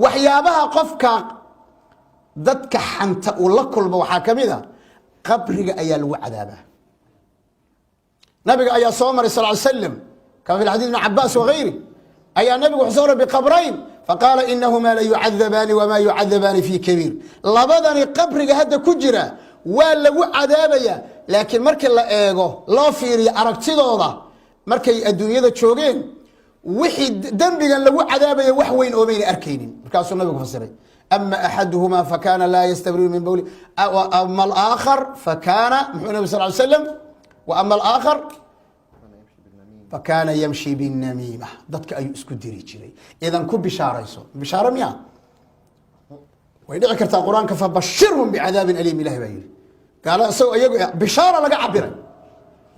waxyaabaha qofka dadka xanta uu la kulmo waxaa ka mid a qabriga ayaa lagu cadaabaa nabiga ayaa soo maray sal ly slam kama fi xadiid ibn cabaas wagayri ayaa nabigu wuxuu soo maray biqabrayn faqaala inahumaa la yucadabaani wamaa yucadabaani fi kabiir labadani qabriga hadda ku jira waa lagu cadaabaya laakiin markii la eego loo fiiriyo aragtidooda markay adduunyada joogeen wixii dembigan lagu cadaabaya wax weyn oo mayna arkaynin markaasuu nabigu fasiray ama axaduhuma fakana laa yastabriu min bowli ama alaakhar fakana muxuu nabi sal ly slam wa ama alaakhar fakana yamshi binamiima dadka ayuu isku diri jiray idan ku bishaarayso bishaaro miya way dhici kartaa qur-aanka fabashirhum bicadaabin aliim ilahi baa yidhi gaala isagoo iyagu bishaara laga cabiray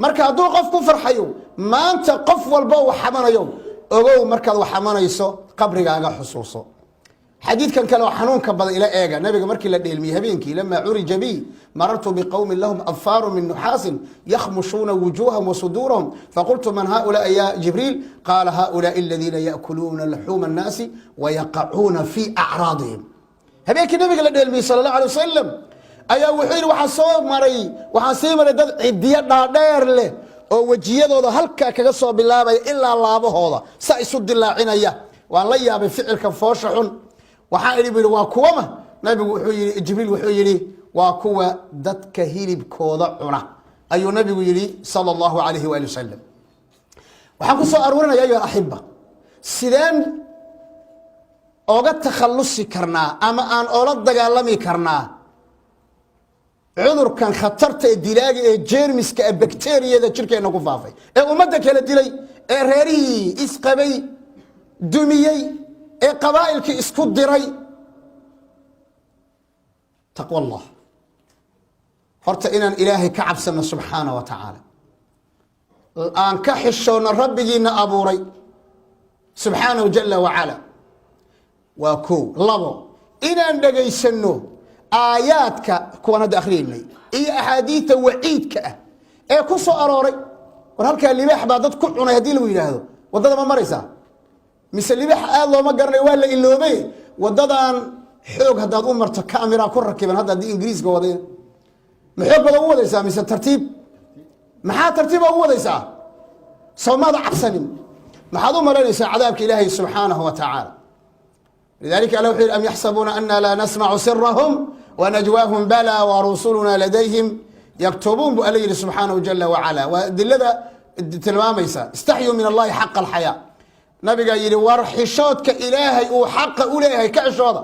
marka hadduu qof ku farxayo maanta qof walba uu xamanayo ogow markaad wax xamanayso qabrigaaga xusuuso xadiidkan kale oo xanuunka badan ila eega nabiga markii la dheelmiyey habeenkii lamaa curija bi marartu biqowmin lahum adfaaru min nuxaasin yakhmushuuna wujuuhahum wasuduurahum faqultu man haulaai ya jibriil qaala haulaai aladiina yaakuluuna laxuuma annaasi wayaqacuuna fi acraadihim habeenkii nabiga la dheelmiyey sala allahu alay wasalam ayaa wuxuu yidhi waxaan sii maray dad cidiyo dhaadheer leh oo wejiyadooda halkaa kaga soo bilaabaya ilaa laabahooda sa isu dilaacinaya waan la yaabay ficilka foosha xun waxaan idhi bu yidhi waa kuwama nabigu wuxuu yidhi jibriil wuxuu yidhi waa kuwa dadka hilibkooda cuna ayuu nabigu yidhi sala allahu alayhi waali wasalam waxaan ku soo aruurinaya ayuha axiba sideen oga takhallusi karnaa ama aan oola dagaalami karnaa cudurkan khatarta ee dilaaga ee jeermiska ee bakteriyada jirkeenna ku faafay ee ummadda kala dilay ee reerihii isqabay dumiyey ee qabaa'ilkii isku diray taqwa allah horta inaan ilaahay ka cabsano subxaana wa tacaala aan ka xishoonno rabbigiina abuuray subxaanahu jala wacala waa kow labo inaan dhegaysanno aayaadka kuwaan hadda akhriyaynay iyo axaadiidta waciidka ah ee ku soo arooray war halkaa libaax baa dad ku cunay haddii lagu yidhaahdo waddada ma maraysaa mise libaax aad looma garanayo waa la iloobay waddadan xoog haddaad u marto kamera ku rakiban hadda haddii ingiriiska waday ma xoog baad ugu wadaysaa mise tartiib maxaa tartiiba ugu wadaysaa soomaada cabsanin maxaad u malaynaysaa cadaabka ilaahay subxaanahu wa tacaala lidalika alla wuxuu yidhi am yaxsabuuna ana laa nasmacu sirahum wanajwaahum bala warusuluna ladayhim yaktubuun buu alla yidhi subxaanahu jala wacala waa adilada tilmaamaysa istaxyuu min allahi xaqa alxayaa nabigaa yidhi war xishoodka ilaahay uu xaqa u leeyahay ka xishooda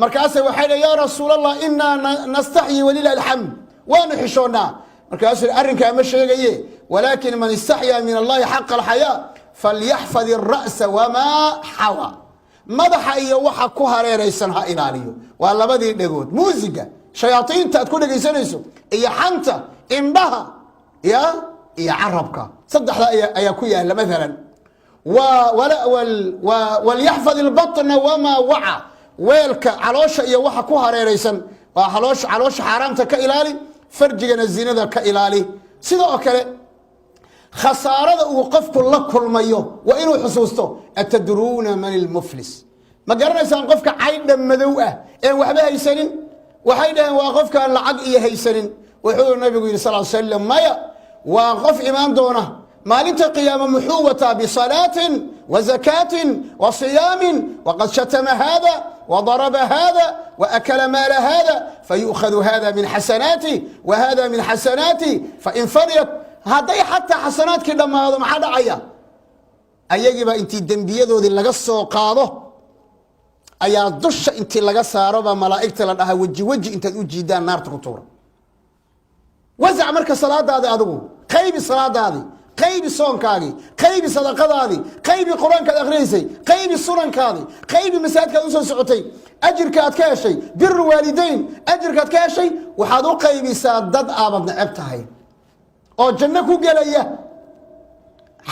markaase waxay dhi yaa rasuul allah inaa nastaxyi walilah alxamd waanu xishoonnaa markaasuu yidhi arrinkaa ma sheegaye walaakin man istaxyaa min allahi xaqa alxayaa falyaxfad ira'sa wamaa xawa madaxa iyo waxa ku hareeraysan ha ilaaliyo waa labadii dhegood muusiga shayaaiinta aad ku dhegaysanayso iyo xanta indhaha iyo carabka saddexda ayaa ku yaala maalan walyaxfad ilbatna wamaa waca weelka caloosha iyo waxa ku hareeraysan waa caloosha xaaraamta ka ilaali farjigana zinada ka ilaali sidoo kale khasaarada uu qofku la kulmayo waa inuu xusuusto atadruuna man ilmuflis ma garanaysaan qofka caydha madow ah een waxba haysanin waxay dhaheen waa qofkaan lacag iyo haysanin wuxuu nabigu yidhi sal slam maya waa qof imaan doona maalinta qiyaama muxuu wataa bisalaatin wa zakaatin wa siyaamin waqad shatama hada wadaraba hada waakala maala hada fayu'khadu hada min xasanaati wa hada min xasanaati fain fariyat hadday xataa xasanaadkii dhammaado maxaa dhacaya ayagiibaa intii dembiyadoodii laga soo qaado ayaa dusha intii laga saarobaa malaa'igta la dhahaa weji weji intaad u jiidaan naarta ku tuura wasac marka salaadaadi adigu qaybi salaadaadii qaybi soonkaagii qaybi sadaqadaadii qaybi qur-aankaad akhriyaysay qaybi sunankaadii qaybi masaajidkaad u soo socotay ajirka aad ka heshay biru waalidayn ajirkaad ka heshay waxaad u qaybisaa dad aabad neceb tahay oo janno ku gelaya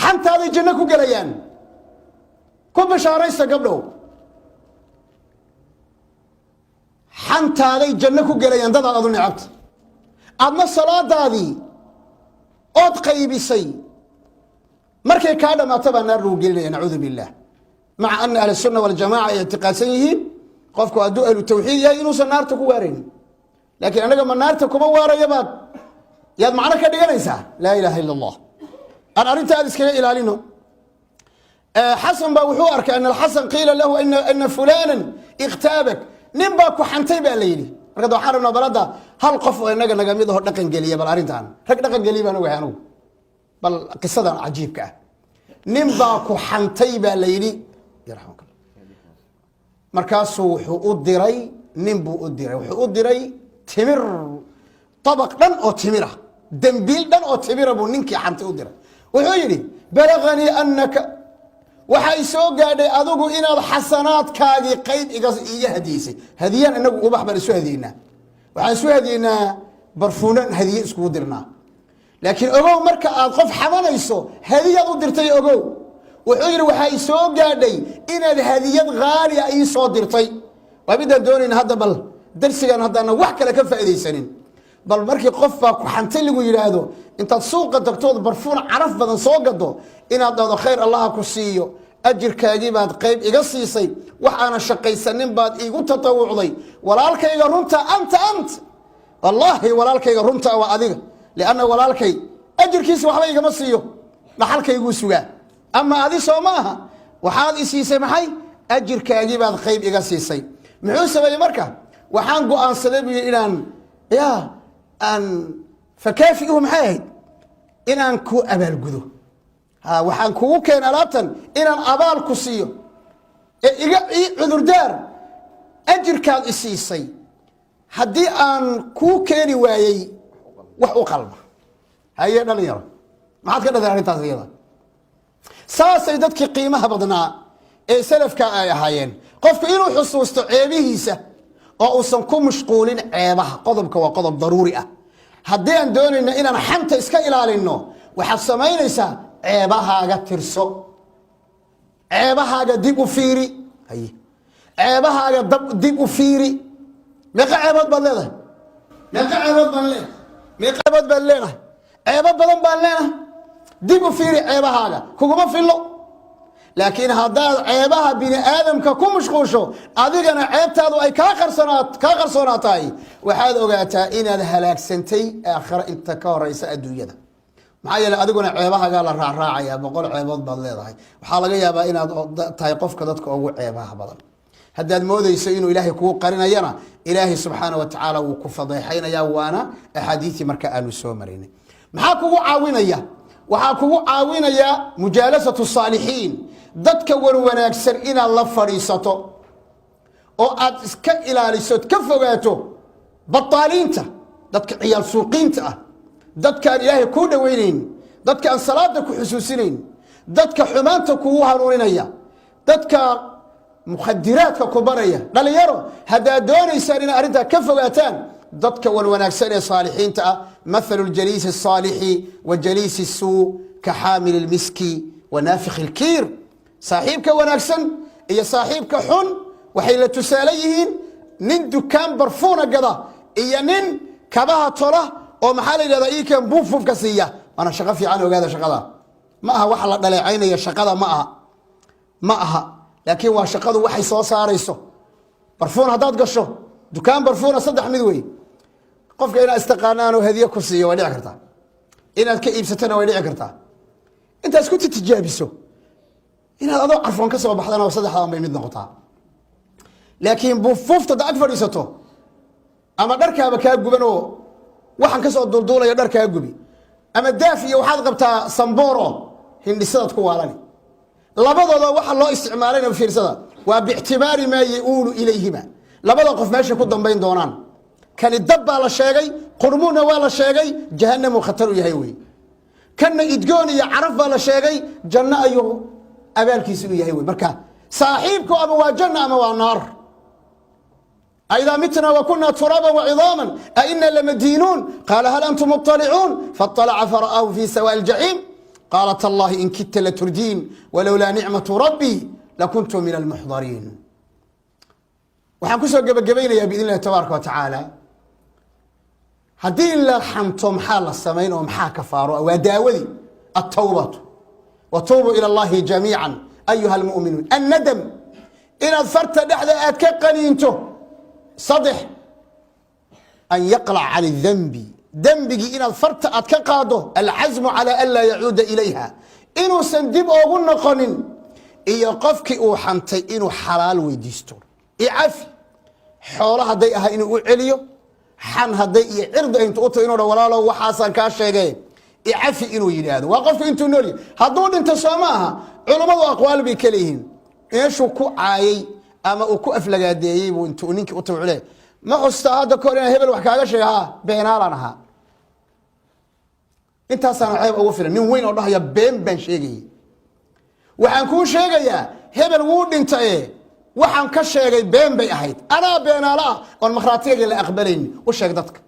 xantaaday janno ku gelayaan ku bashaaraysta gabdhow xantaaday janno ku gelayaan dadaad adu necabta adna salaadaadii ood qaybisay markay kaa dhammaato baa naar lagu gelinaya nacuudu biاllah maca ana ahlusunna waljamaca ay ictiqaadsan yihiin qofku hadduu ahlu tawxiid yahay inuusan naarta ku waaraynin laakiin anaga ma naarta kuma waaraya baad yaad macno ka dhiganaysaa laa ilaaha ila allah aan arrinta aad iskaga ilaalino xasan baa wuxuu arkay ana alxasan qiila lahu ana fulanan ikhtaabak nin baa ku xantay baa la yidhi marka waxaan rabnaa balada hal qof oo inaga naga mid aho dhaqan geliya bal arrintan rag dhaqan geliya baan ogahay anugu bal qisadan cajiibka ah nin baa ku xantay baa la yidhi markaasuu wuxuu u diray nin buu u diray wuxuu u diray timir طabaq dhan oo timira dembiil dhan oo timira buu ninkii xantay u diray wuxuu yidhi balaganii anaka waxay soo gaadhay adigu inaad xasanaadkaagii qayb iga hadiyeysay hadiyan inagu ubax baan isu hadiyeynaa waxaan isu hadiyeynaa barfuunan hadiye iskugu dirnaa laakiin ogow marka aad qof xamanayso hadiyaad u dirtay ogow wuxuu yidhi waxay soo gaadhay inaad hadiyad haali a ii soo dirtay waa midaan doonayna hadda bal darsigan haddaana wax kale ka faa'iidaysanin bal markii qof baa ku xantay lagu yidhaahdo intaad suuqa tagtood barfuun caraf badan soo gado inaad dhahdo khayr allaha ku siiyo ajirkaagii baad qayb iga siisay wax aana shaqaysanin baad iigu tatawucday walaalkayga runta anta wallaahi walaalkayga runta waa adiga lianna walaalkay ajirkiisa waxba igama siiyo dhaxalkayguu sugaa ama adi soo ma aha waxaad i siisay maxay ajirkaagii baad qayb iga siisay muxuu sameeyey marka waxaan go'aansaday buu yidhi inaan aan fakaafiuhu maxay ahayd inaan ku abaalgudo waxaan kugu keen alaabtan inaan abaal ku siiyo ee ii cudurdaar ajirkaad i siisay haddii aan kuu keeni waayey wax u qalma haye dhalinyaro maxaad ka dhadeen arrintaas iyada saasay dadkii qiimaha badnaa ee salafka ay ahaayeen qofku inuu xusuusto ceebihiisa oo uusan ku mashquulin ceebaha qodobka waa qodob daruuri ah haddii aan doonayno inaan xanta iska ilaalinno waxaad samaynaysaa ceebahaaga tirso ceebahaaga dib u fiiri ceebahaaga dib u fiiri meeqa ceebood baad leedahay meeqa ceebood baan leedahay meeqa ceebood baad leedahay ceebo badan baan leenahay dib u fiiri ceebahaaga kuguma fillo laakiin haddaad ceebaha bini aadamka ku mashquusho adigana ceebtaadu ay kaa qarsoonaa tahay waxaad ogaataa inaad halaagsantay aakhira inta ka horeysa adduunyada maxaa yeele adiguna ceebahaagaa la raacraacaya 100 ceebood baad leedahay waxaa laga yaabaa inaad tahay qofka dadka ugu ceebaha badan haddaad moodayso inuu ilaahay kugu qarinayana ilaahay subxaana wa tacaala wuu ku fadeexaynaya waana axaadiisii marka aanu soo maraynay maxaa kugu caawinaya waxaa kugu caawinaya mujaalasatu saalixiin dadka wanaagsan inaad la fadhiisato oo aad iska ilaaliso ka fogaato bataaliinta dadka ciyaal suuqiinta ah dadka aan ilaahay ku dhaweynayn dadka aan salaada ku xusuusinayn dadka xumaanta kugu hanuuninaya dadka mukhadiraadka ku baraya dhalinyaro haddaad doonaysaan inaad arrintaa ka fogaataan dadka wanaagsan ee saalixiinta ah mathalu ljaliisi الصaalixi wa jaliisi الsuu ka xaamil اlmiski wa naafikhi اlkiir saaxiibka wanaagsan iyo saaxiibka xun waxay la tusaale yihiin nin dukaan barfuuna gada iyo nin kabaha tola oo maxaa la yidhahdaa iikan buufufka siiya waana shaqo fiican ogaada shaqada ma aha waxa la dhaleecaynaya shaqada ma aha laakiin waa shaqadu waxay soo saarayso barfuun haddaad gasho dukaan barfuuna 3 mid wey qofka inaad istaqaanaan oo hadiye ku siiyo way dhici kartaa inaad ka iibsatana way dhici kartaa intaad isku tijaabiso inaad adoo carfoon ka soo baxdana 3 bay mid noqotaa laakiin buufufta ag fadhiisato ama dharkaaba kaa guban oo waxaan ka soo dulduulaya dharkaa gubi ama daaf iyo waxaad qabtaa sambooro hindhisadaad ku waalani labadooda waxa loo isticmaalayna fiirsada waa biictibaari maa yuulu ilayhima labada qof meesha ku dambayn doonaan kani dab baa la sheegay qurmuuna waa la sheegay jahannamu khatar u yahay wey kana idgoon iyo caraf baa la sheegay janno ayuu abaalkiisa u yahay wey marka saaxiibku ama waa janna ama waa naar أإذا متنا وكنا ترابا وعظاما أئنا لمدينون قال هل أنتم مطلعون فاطلع فرآه في سواء الجحيم قال تالله إن كدت لتردين ولولا نعمة ربي لكنت من المحضرين waxaan ku soo gabagabaynayaa biidn illahi tabaaraka wa tacaala haddii la xanto maxaa la samayn oo maxaa kafaaro waa daawadii التوبة وتوبوا إلى الله جميعا أيها المؤمنون الندم inaad farta dhexda aad ka qaniinto saddex an yaqlac cala dambi dembigii inaad farta aad ka qaado alcasmu calaa an laa yacuuda ilayha inuusan dib oogu noqonin iyo qofkii uu xantay inuu xalaal weydiisto icafi xoolo hadday ahaa inuu u celiyo xan hadday iyo cirdi intu u tahay inuu dha walaalow waxaasaan kaa sheegay icafi inuu yidhaahdo waa qofka intuu nool yahay hadduu dhinto soo ma aha culummadu aqwaal bay ka leeyihiin meeshuu ku caayay ama uu ku aflagaadeeyey buu intuu ninkii u tawcule ma xustaa hadda kahor inaan hebel wax kaaga sheega ha beenaalaan ahaa intaasaana ceeb ugu filan nin weyn oo dhahaya been baan sheegayay waxaan kuu sheegayaa hebel wuu dhintaye waxaan ka sheegay been bay ahayd anaa beenaala ah oon makhraatigaga la aqbalayni u sheeg dadka